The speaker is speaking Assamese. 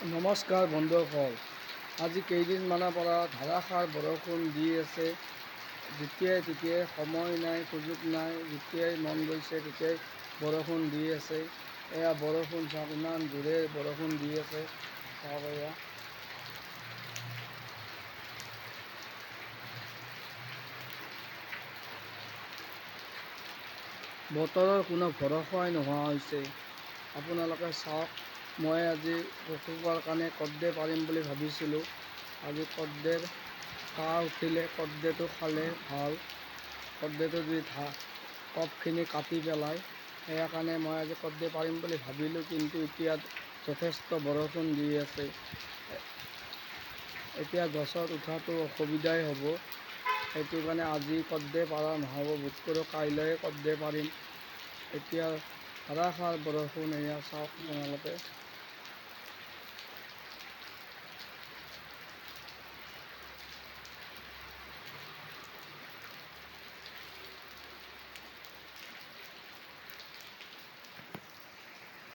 নমস্কাৰ বন্ধুসকল, আজি কেইদিনমানৰ পৰা ধাৰাসাৰ বৰষুণ দি আছে। যেতিয়াই তেতিয়াই সময় নাই, সুযোগ নাই, যেতিয়াই মন গৈছে তেতিয়াই বৰষুণ দি আছে। এয়া বৰষুণ চাওক, ইমান জোৰে বৰষুণ দি আছে। চাওক এয়া বতৰৰ কোনো ভৰসাই নোহোৱা হৈছে। আপোনালোকে চাওক, মই আজি শুকুৱাৰ কাৰণে কৰ্দৈ পাৰিম বুলি ভাবিছিলোঁ। আজি কৰ্দৈৰ কাহ উঠিলে কৰ্দৈটো খালে ভাল। কৰ্দৈটো যদি টপখিনি কাটি পেলাই, সেয়া কাৰণে মই আজি কৰ্দৈ পাৰিম বুলি ভাবিলোঁ, কিন্তু এতিয়া যথেষ্ট বৰষুণ দি আছে। এতিয়া গছত উঠাটো অসুবিধাই হ'ব। সেইটো কাৰণে আজি কৰ্দৈ পাৰা নহ'ব, বোধ কৰোঁ কাইলৈহে কৰ্দৈ পাৰিম। এতিয়া ধাৰাসাৰ বৰষুণ, এয়া চাওক আপোনালোকে।